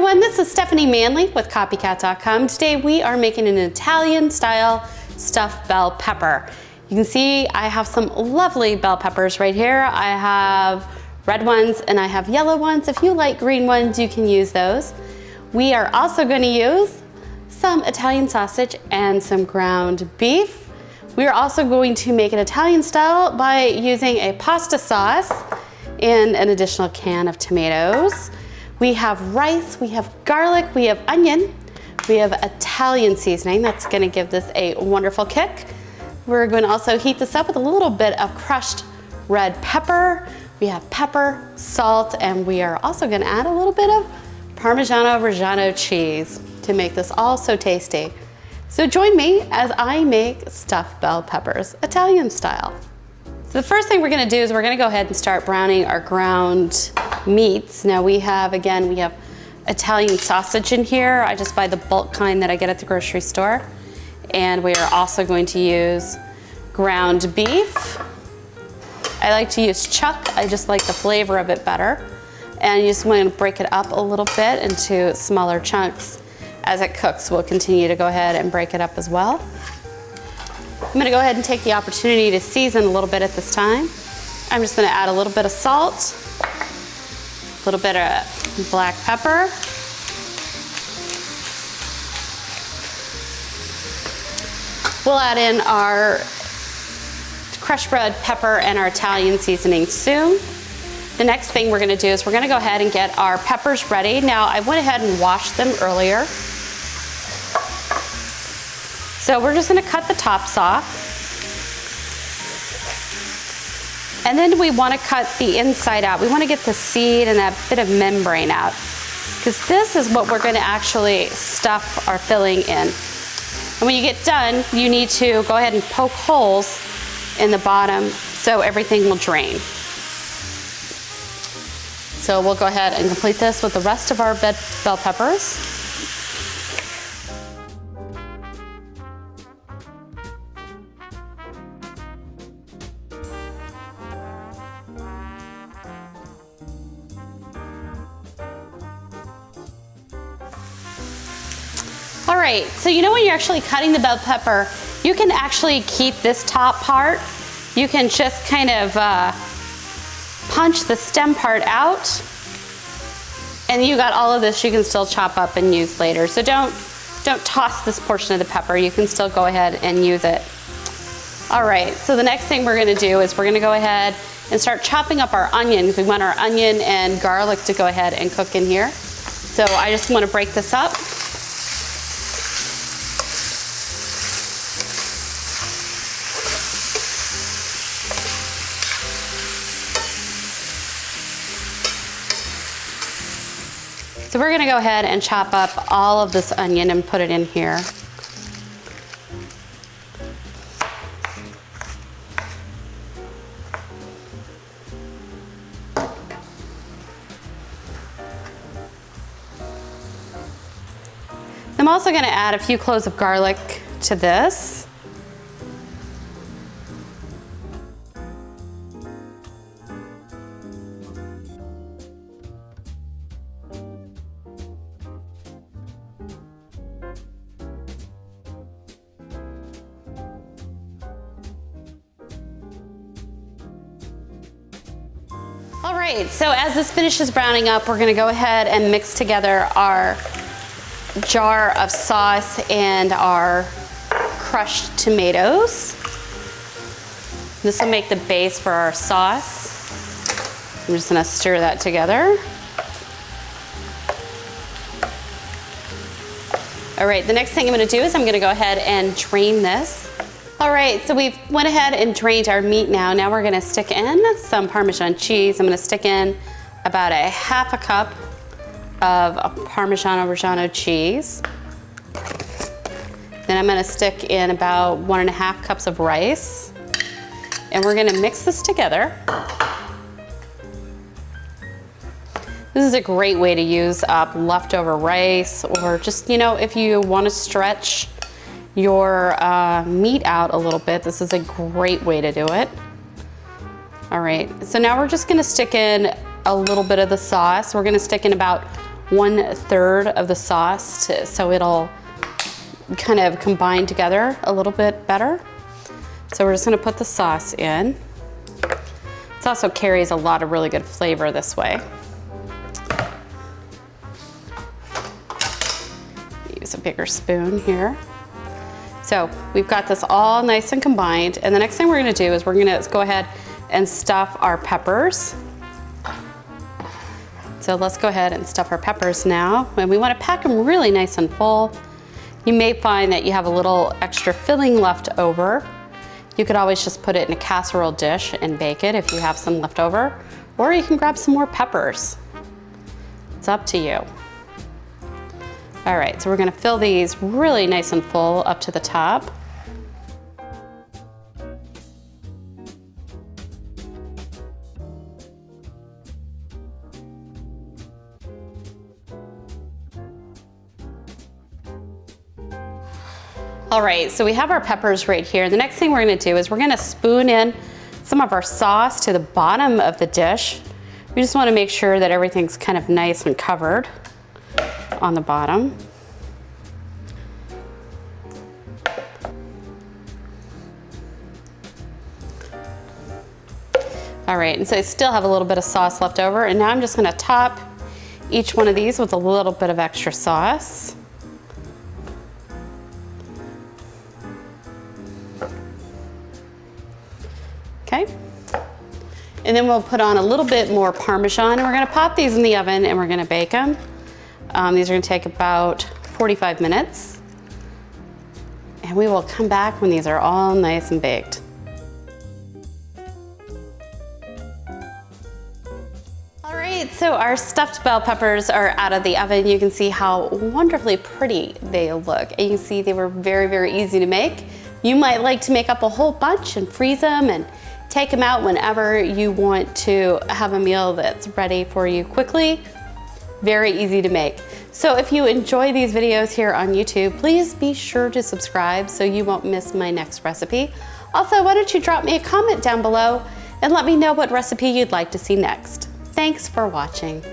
everyone, this is Stephanie Manley with Copycat.com. Today we are making an Italian style stuffed bell pepper. You can see I have some lovely bell peppers right here. I have red ones and I have yellow ones. If you like green ones, you can use those. We are also going to use some Italian sausage and some ground beef. We are also going to make it Italian style by using a pasta sauce and an additional can of tomatoes. We have rice, we have garlic, we have onion, we have Italian seasoning. That's gonna give this a wonderful kick. We're going to also heat this up with a little bit of crushed red pepper. We have pepper, salt, and we are also gonna add a little bit of Parmigiano-Reggiano cheese to make this all so tasty. So join me as I make stuffed bell peppers, Italian style. So the first thing we're gonna do is we're gonna go ahead and start browning our ground meats. Now we have Italian sausage in here. I just buy the bulk kind that I get at the grocery store. And we are also going to use ground beef. I like to use chuck. I just like the flavor of it better. And you just want to break it up a little bit into smaller chunks. As it cooks, we'll continue to go ahead and break it up as well. I'm gonna go ahead and take the opportunity to season a little bit at this time. I'm just gonna add a little bit of salt, a little bit of black pepper, we'll add in our crushed red pepper and our Italian seasoning soon. The next thing we're gonna do is we're gonna go ahead and get our peppers ready. Now I went ahead and washed them earlier. So we're just gonna cut the tops off. And then we wanna cut the inside out. We wanna get the seed and that bit of membrane out, because this is what we're gonna actually stuff our filling in. And when you get done, you need to go ahead and poke holes in the bottom so everything will drain. So we'll go ahead and complete this with the rest of our bell peppers. All right, so you know when you're actually cutting the bell pepper, you can actually keep this top part. You can just kind of punch the stem part out, and you got all of this you can still chop up and use later. So don't toss this portion of the pepper. You can still go ahead and use it. All right, so the next thing we're gonna do is we're gonna go ahead and start chopping up our onion, because we want our onion and garlic to go ahead and cook in here. So I just wanna break this up. So we're gonna go ahead and chop up all of this onion and put it in here. I'm also gonna add a few cloves of garlic to this. All right, so as this finishes browning up, we're gonna go ahead and mix together our jar of sauce and our crushed tomatoes. This will make the base for our sauce. I'm just gonna stir that together. All right, the next thing I'm gonna do is I'm gonna go ahead and drain this. All right, so we've went ahead and drained our meat now. Now we're gonna stick in some Parmesan cheese. I'm gonna stick in about a half a cup of Parmigiano-Reggiano cheese. Then I'm gonna stick in about 1.5 cups of rice. And we're gonna mix this together. This is a great way to use up leftover rice, or just, you know, if you wanna stretch your meat out a little bit, this is a great way to do it. All right, so now we're just gonna stick in a little bit of the sauce. We're gonna stick in about 1/3 of the sauce so it'll kind of combine together a little bit better. So we're just gonna put the sauce in. This also carries a lot of really good flavor this way. Use a bigger spoon here. So we've got this all nice and combined, and the next thing we're gonna do is we're gonna go ahead and stuff our peppers. So let's go ahead and stuff our peppers now, and we wanna pack them really nice and full. You may find that you have a little extra filling left over. You could always just put it in a casserole dish and bake it if you have some left over, or you can grab some more peppers. It's up to you. All right, so we're gonna fill these really nice and full up to the top. All right, so we have our peppers right here. The next thing we're gonna do is we're gonna spoon in some of our sauce to the bottom of the dish. We just wanna make sure that everything's kind of nice and covered on the bottom. All right, and so I still have a little bit of sauce left over, and now I'm just gonna top each one of these with a little bit of extra sauce. Okay, and then we'll put on a little bit more parmesan, and we're gonna pop these in the oven and we're gonna bake them. These are gonna take about 45 minutes. And we will come back when these are all nice and baked. All right, so our stuffed bell peppers are out of the oven. You can see how wonderfully pretty they look. And you can see they were very, very easy to make. You might like to make up a whole bunch and freeze them and take them out whenever you want to have a meal that's ready for you quickly. Very easy to make. So if you enjoy these videos here on YouTube, please be sure to subscribe so you won't miss my next recipe. Also, why don't you drop me a comment down below and let me know what recipe you'd like to see next. Thanks for watching.